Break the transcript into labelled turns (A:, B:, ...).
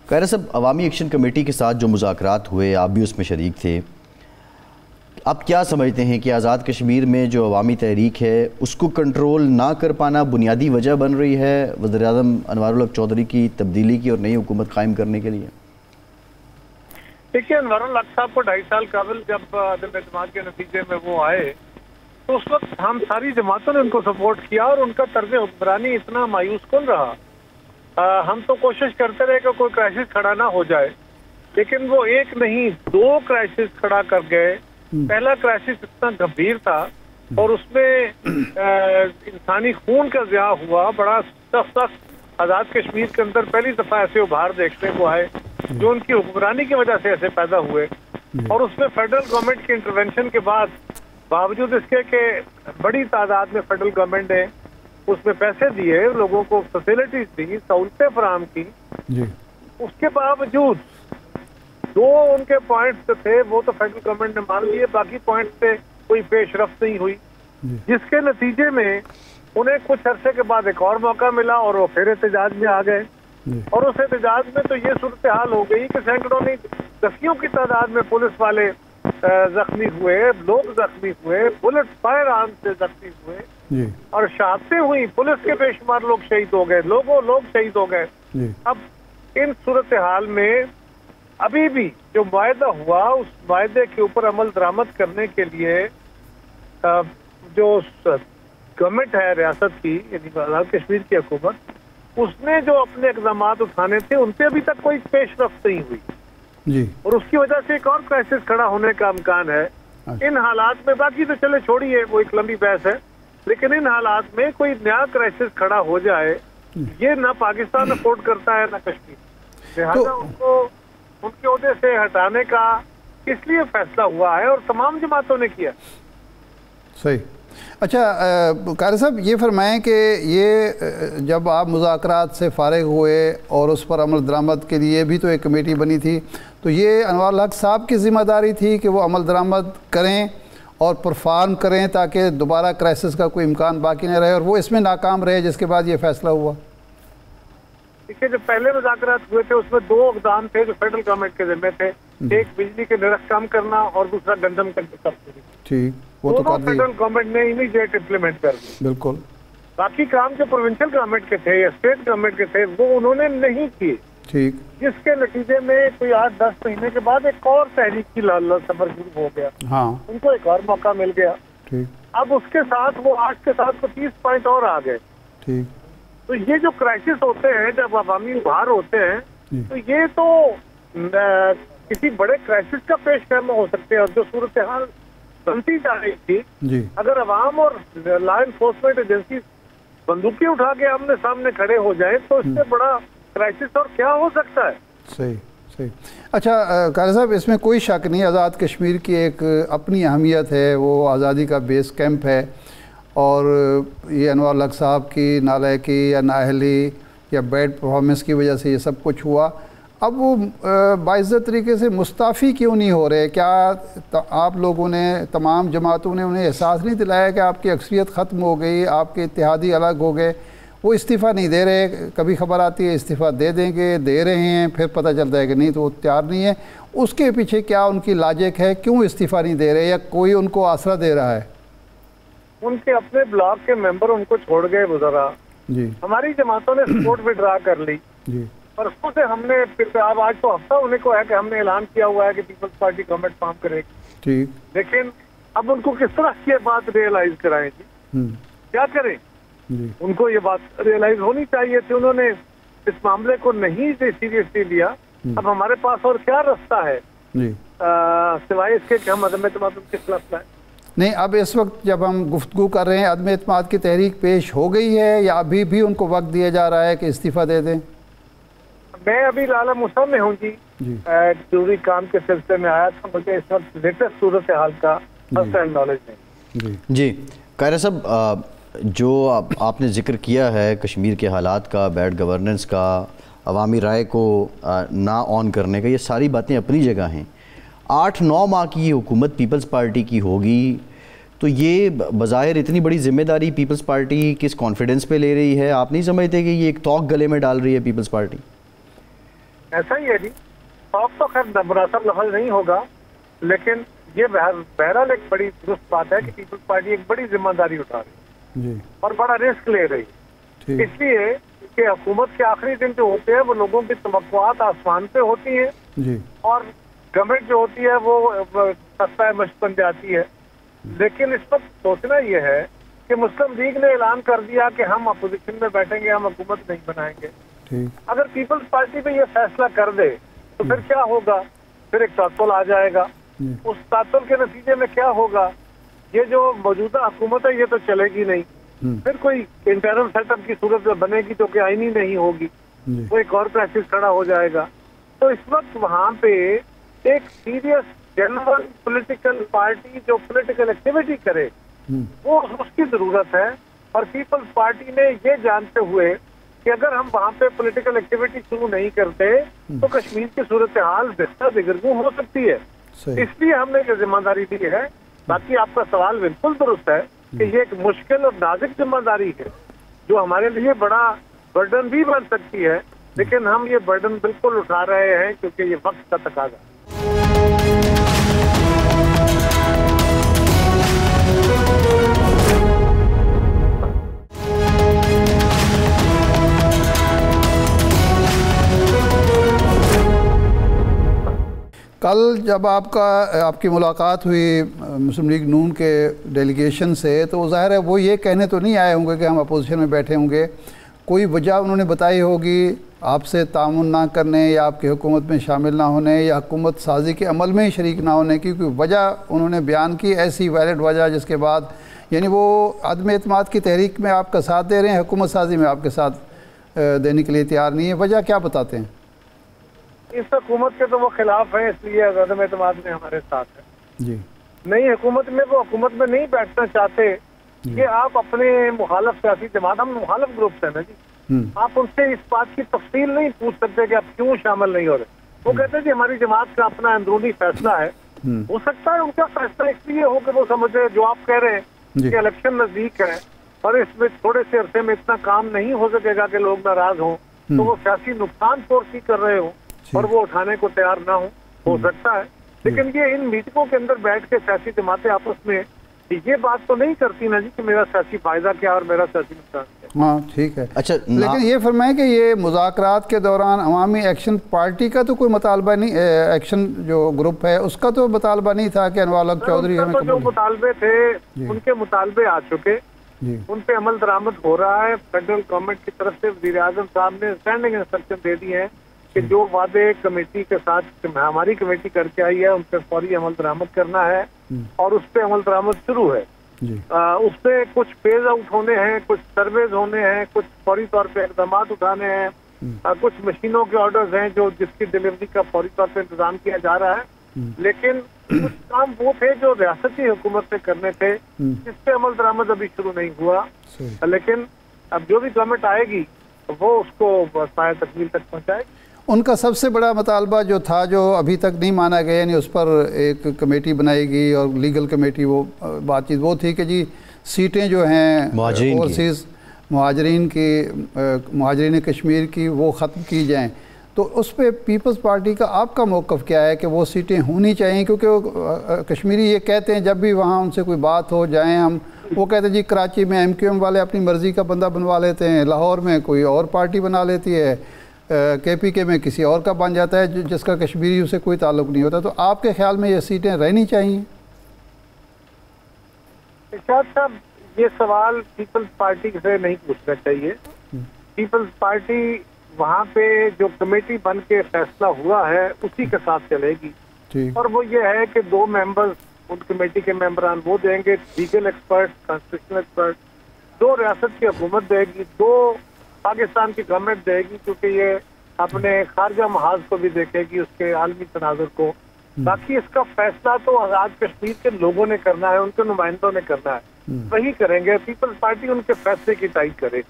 A: قاہرہ صاحب، عوامی ایکشن کمیٹی کے ساتھ جو مذاکرات ہوئے، آپ بھی اس میں شریک تھے، آپ کیا سمجھتے ہیں کہ آزاد کشمیر میں جو عوامی تحریک ہے اس کو کنٹرول نہ کر پانا بنیادی وجہ بن رہی ہے وزیر اعظم انوار الحق چودھری کی تبدیلی کی اور نئی حکومت قائم کرنے کے لیے؟
B: دیکھیے، انوار الحق صاحب کو 2.5 سال قبل جب عدم اعتماد کے نتیجے میں وہ آئے تو اس وقت ہم ساری جماعتوں نے ان کو سپورٹ کیا اور ان کا طرز حکمرانی اتنا مایوس کن رہا. ہم تو کوشش کرتے رہے کہ کوئی کرائسس کھڑا نہ ہو جائے، لیکن وہ ایک نہیں 2 کرائسس کھڑا کر گئے. پہلا کرائسس اتنا گمبھیر تھا اور اس میں انسانی خون کا ضیاع ہوا. بڑا سخت آزاد کشمیر کے اندر پہلی دفعہ ایسے ابھار دیکھنے کو آئے جو ان کی حکمرانی کی وجہ سے ایسے پیدا ہوئے. اور اس میں فیڈرل گورنمنٹ کے انٹرونشن کے بعد باوجود اس کے کہ بڑی تعداد میں فیڈرل گورنمنٹ نے اس میں پیسے دیے، لوگوں کو فیسلٹیز دی، سہولتیں فراہم کی، اس کے باوجود 2 ان کے پوائنٹس تھے وہ تو فیڈرل گورنمنٹ نے مان لیے، باقی پوائنٹس پہ کوئی پیش رفت نہیں ہوئی، جس کے نتیجے میں انہیں کچھ عرصے کے بعد ایک اور موقع ملا اور وہ پھر احتجاج میں آ گئے. اور اس احتجاج میں تو یہ صورتحال ہو گئی کہ سینکڑوں نہیں دسیوں کی تعداد میں پولیس والے زخمی ہوئے، لوگ زخمی ہوئے، بلٹ فائر آرم سے زخمی ہوئے اور شہادتیں ہوئی. پولیس کے بے شمار لوگ شہید ہو گئے، لوگ شہید ہو گئے. اب ان صورتحال میں ابھی بھی جو معاہدہ ہوا اس معاہدے کے اوپر عمل درآمد کرنے کے لیے جو گورنمنٹ ہے ریاست کی، یعنی آزاد کشمیر کی حکومت، اس نے جو اپنے اقدامات اٹھانے تھے ان پہ ابھی تک کوئی پیش رفت نہیں ہوئی اور اس کی وجہ سے ایک اور کرائسس کھڑا ہونے کا امکان ہے. ان حالات میں باقی تو چلے چھوڑیے، وہ ایک لمبی بحث ہے، لیکن ان حالات میں کوئی نیا کرائسس کھڑا ہو جائے یہ نہ پاکستان افورڈ کرتا ہے نہ کشمیر. لہٰذا ان کو ان کے عہدے سے ہٹانے کا اس لیے فیصلہ ہوا ہے اور تمام جماعتوں نے کیا.
C: صحیح. اچھا قاری صاحب، یہ فرمائیں کہ یہ جب آپ مذاکرات سے فارغ ہوئے اور اس پر عمل درآمد کے لیے بھی تو ایک کمیٹی بنی تھی، تو یہ انوار الحق صاحب کی ذمہ داری تھی کہ وہ عمل درآمد کریں اور پرفارم کریں تاکہ دوبارہ کرائسس کا کوئی امکان باقی نہ رہے، اور وہ اس میں ناکام رہے جس کے بعد یہ فیصلہ ہوا؟
B: دیکھیے، جو پہلے مذاکرات ہوئے تھے اس میں 2 اقدام تھے جو فیڈرل گورنمنٹ کے ذمہ تھے. ایک بجلی کے نرخ کم کرنا اور دوسرا گندم کا سبسڈی.
C: ٹھیک، وہ تو کر دی
B: فیڈرل گورنمنٹ نے امیڈیٹ امپلیمنٹ کر دی.
C: بالکل.
B: باقی کام جو پروونشل گورنمنٹ کے تھے یا اسٹیٹ گورنمنٹ کے تھے وہ انہوں نے نہیں کیے.
C: ٹھیک.
B: جس کے نتیجے میں کوئی 8-10 مہینے کے بعد ایک اور تحریک کی سفر شروع ہو گیا.
C: ہاں،
B: ان کو ایک اور موقع مل گیا.
C: ٹھیک.
B: اب اس کے ساتھ وہ 8 کے ساتھ 30 پوائنٹ اور آ گئے.
C: ٹھیک.
B: تو یہ جو کرائسس ہوتے ہیں جب عوامی ابھار ہوتے ہیں تو یہ تو کسی بڑے کرائسس کا پیش قدم ہو سکتے ہیں. اور جو صورتحال بنتی جا رہی تھی، اگر عوام اور لا انفورسمنٹ ایجنسی بندوقیں اٹھا کے آمنے سامنے کھڑے ہو جائیں تو اس سے بڑا کرائسس اور کیا ہو سکتا ہے.
C: صحیح. اچھا قاری صاحب، اس میں کوئی شک نہیں آزاد کشمیر کی ایک اپنی اہمیت ہے، وہ آزادی کا بیس کیمپ ہے، اور یہ انوار الحق صاحب کی نالائقی یا نااہلی یا بیڈ پرفارمنس کی وجہ سے یہ سب کچھ ہوا. اب وہ باعزت طریقے سے مستعفی کیوں نہیں ہو رہے؟ کیا آپ لوگوں نے، تمام جماعتوں نے انہیں احساس نہیں دلایا کہ آپ کی اکثریت ختم ہو گئی، آپ کے اتحادی الگ ہو گئے؟ وہ استعفیٰ نہیں دے رہے. کبھی خبر آتی ہے استعفیٰ دے دیں گے، دے رہے ہیں، پھر پتہ چلتا ہے کہ نہیں تو وہ تیار نہیں ہے. اس کے پیچھے کیا ان کی لاجک ہے؟ کیوں استعفیٰ نہیں دے رہے، یا کوئی ان کو آسرا دے رہا ہے؟
B: ان کے اپنے بلاک کے ممبر ان کو چھوڑ گئے وزراء. ہماری جماعتوں نے سپورٹ وڈرا کر لی. پرسوں سے ہم نے پھر اب آج تو ہفتہ ہونے کو ہے کہ ہم نے اعلان کیا ہوا ہے کہ پیپلز پارٹی گورنمنٹ فارم کرے گی. لیکن اب ان کو کس طرح یہ بات ریئلائز کرائیں گی؟ کیا کریں؟ ان کو یہ بات ریئلائز ہونی چاہیے تھی. انہوں نے اس معاملے کو نہیں سیریسلی لیا. اب ہمارے پاس اور کیا رستہ ہے سوائے اس کے کہ ہم عدم اعتماد کے خلاف لائیں؟
C: نہیں، اب اس وقت جب ہم گفتگو کر رہے ہیں عدم اعتماد کی تحریک پیش ہو گئی ہے یا ابھی بھی ان کو وقت دیا جا رہا ہے کہ استعفیٰ دے دیں؟
B: میں ابھی لالہ موسیٰ میں ہوں جی. ضروری کام کے سلسلے میں آیا تھا. مجھے اس وقت لیٹسٹ صورتحال کا فرسٹ ہینڈ نالج نہیں.
A: جی قاہرہ صاحب، جو آپ نے ذکر کیا ہے کشمیر کے حالات کا، بیڈ گورننس کا، عوامی رائے کو نہ آن کرنے کا، یہ ساری باتیں اپنی جگہ ہیں. 8-9 ماہ کی یہ حکومت پیپلز پارٹی کی ہوگی تو یہ بظاہر اتنی بڑی ذمہ داری پیپلز پارٹی کس کانفیڈنس پہ لے رہی ہے؟ آپ نہیں سمجھتے کہ یہ ایک توق گلے میں ڈال رہی ہے پیپلز پارٹی؟
B: ایسا ہی ہے جی. شوق تو خیر مناسب لفظ نہیں ہوگا، لیکن یہ بہرحال ایک بڑی درست بات ہے کہ پیپلز پارٹی ایک بڑی ذمہ داری اٹھا رہی ہے اور بڑا رسک لے رہی ہے، اس لیے کہ حکومت کے آخری دن جو ہوتے ہیں وہ لوگوں کی توقعات آسمان پہ ہوتی ہیں اور گورنمنٹ جو ہوتی ہے وہ سستہ مشق بن جاتی ہے. لیکن اس وقت سوچنا یہ ہے کہ مسلم لیگ نے اعلان کر دیا کہ ہم اپوزیشن میں بیٹھیں گے، ہم حکومت نہیں بنائیں گے. اگر پیپلز پارٹی پہ یہ فیصلہ کر دے تو پھر کیا ہوگا؟ پھر ایک تعطل آ جائے گا. اس تعطل کے نتیجے میں کیا ہوگا؟ یہ جو موجودہ حکومت ہے یہ تو چلے گی نہیں، پھر کوئی انٹرنل سیٹ اپ کی صورت بنے گی جو کہ آئینی نہیں ہوگی، وہ ایک اور کرائسس کھڑا ہو جائے گا. تو اس وقت وہاں پہ ایک سیریس جنرل پولیٹیکل پارٹی جو پولیٹیکل ایکٹیویٹی کرے وہ اس کی ضرورت ہے. اور پیپلز پارٹی نے یہ جانتے ہوئے کہ اگر ہم وہاں پہ پولیٹیکل ایکٹیویٹی شروع نہیں کرتے تو کشمیر کی صورتحال بہتر دگرگوں ہو سکتی ہے. اس لیے ہم نے یہ ذمہ داری دی ہے. باقی آپ کا سوال بالکل درست ہے کہ یہ ایک مشکل اور نازک ذمہ داری ہے جو ہمارے لیے بڑا برڈن بھی بن سکتی ہے، لیکن ہم یہ برڈن بالکل اٹھا رہے ہیں کیونکہ یہ وقت کا تقاضا ہے.
C: کل جب آپ کی ملاقات ہوئی مسلم لیگ نون کے ڈیلیگیشن سے تو ظاہر ہے وہ یہ کہنے تو نہیں آئے ہوں گے کہ ہم اپوزیشن میں بیٹھے ہوں گے، کوئی وجہ انہوں نے بتائی ہوگی آپ سے تعاون نہ کرنے یا آپ کی حکومت میں شامل نہ ہونے یا حکومت سازی کے عمل میں ہی شریک نہ ہونے کی کوئی وجہ انہوں نے بیان کی، ایسی ویلڈ وجہ جس کے بعد یعنی وہ عدم اعتماد کی تحریک میں آپ کا ساتھ دے رہے ہیں، حکومت سازی میں آپ کے ساتھ دینے کے لیے تیار نہیں ہے، وجہ کیا بتاتے ہیں؟
B: اس حکومت کے تو وہ خلاف ہیں، اس لیے عدم اعتماد میں ہمارے ساتھ ہے.
C: جی
B: نئی حکومت میں وہ حکومت میں نہیں بیٹھنا چاہتے کہ آپ اپنے مخالف سیاسی جماعت، ہم مخالف گروپس ہیں نا جی، آپ ان سے اس بات کی تفصیل نہیں پوچھ سکتے کہ آپ کیوں شامل نہیں ہو رہے. وہ کہتے ہیں کہ ہماری جماعت کا اپنا اندرونی فیصلہ ہے. ہو سکتا ہے ان کا فیصلہ اس لیے ہو کہ وہ سمجھے جو آپ کہہ رہے ہیں کہ الیکشن نزدیک ہے اور اس میں تھوڑے سے عرصے میں اتنا کام نہیں ہو سکے گا کہ لوگ ناراض ہوں، تو وہ سیاسی نقصان فورسی کر رہے ہوں اور وہ اٹھانے کو تیار نہ ہو سکتا ہے. لیکن یہ ان میٹنگوں کے اندر بیٹھ کے سیاسی جماعتیں آپس میں یہ بات تو نہیں کرتی نا جی کہ میرا سیاسی فائدہ کیا اور میرا سیاسی نقصان کیا.
C: ہاں ٹھیک ہے.
A: اچھا
C: لیکن یہ فرمائیں کہ یہ مذاکرات کے دوران عوامی ایکشن پارٹی کا تو کوئی مطالبہ نہیں، ایکشن جو گروپ ہے اس کا تو مطالبہ نہیں تھا کہ انوار الحق چودھری ہمیں
B: جو مطالبے تھے ان کے مطالبے آ چکے، ان پہ عمل درآمد ہو رہا ہے. فیڈرل گورنمنٹ کی طرف سے وزیر اعظم صاحب نے اسٹینڈنگ انسٹرکشن دے دی ہیں کہ جو وعدے کمیٹی کے ساتھ ہماری کمیٹی کر کے آئی ہے ان پہ فوری عمل درآمد کرنا ہے اور اس پہ عمل درآمد شروع ہے. اس پہ کچھ فیز آؤٹ ہونے ہیں، کچھ سرویز ہونے ہیں، کچھ فوری طور پہ اقدامات اٹھانے ہیں، کچھ مشینوں کے آرڈرز ہیں جو جس کی ڈیلیوری کا فوری طور پہ انتظام کیا جا رہا ہے. لیکن کچھ کام وہ تھے جو ریاستی حکومت سے کرنے تھے جس پہ عمل درآمد ابھی شروع نہیں ہوا. لیکن اب جو بھی گورنمنٹ آئے گی وہ اس کو پایہ تکمیل تک پہنچائے گی.
C: ان کا سب سے بڑا مطالبہ جو تھا جو ابھی تک نہیں مانا گیا، یعنی اس پر ایک کمیٹی بنائی گئی اور لیگل کمیٹی، وہ بات چیت وہ تھی کہ جی سیٹیں جو ہیں اوورسیز مہاجرین کشمیر کی وہ ختم کی جائیں. تو اس پہ پیپلز پارٹی کا آپ کا موقف کیا ہے کہ وہ سیٹیں ہونی چاہیے؟ کیونکہ کشمیری یہ کہتے ہیں جب بھی وہاں ان سے کوئی بات ہو جائیں ہم، وہ کہتے ہیں جی کراچی میں ایم کیو ایم والے اپنی مرضی کا بندہ بنوا لیتے ہیں، لاہور میں کوئی اور پارٹی بنا لیتی ہے، کے پی کے میں کسی اور کا بن جاتا ہے جس کا کشمیری اسے کوئی تعلق نہیں ہوتا. تو آپ کے خیال میں یہ سیٹیں رہنی چاہیے؟
B: ارشاد صاحب یہ سوال پیپلز پارٹی سے نہیں پوچھنا چاہیے. پیپلز پارٹی وہاں پہ جو کمیٹی بن کے فیصلہ ہوا ہے اسی کے ساتھ چلے گی اور وہ یہ ہے کہ 2 ممبرز ان کمیٹی کے ممبران وہ دیں گے، لیگل ایکسپرٹ، کانسٹیٹیوشنل ایکسپرٹ، 2 ریاست کی حکومت دے گی، 2 پاکستان کی گورنمنٹ دے گی کیونکہ یہ اپنے خارجہ محاذ کو بھی دیکھے گی، اس کے عالمی تناظر کو. باقی اس کا فیصلہ تو آزاد کشمیر کے لوگوں نے کرنا ہے، ان کے نمائندوں نے کرنا ہے، وہی کریں گے. پیپلز پارٹی ان کے فیصلے کی تائید کرے.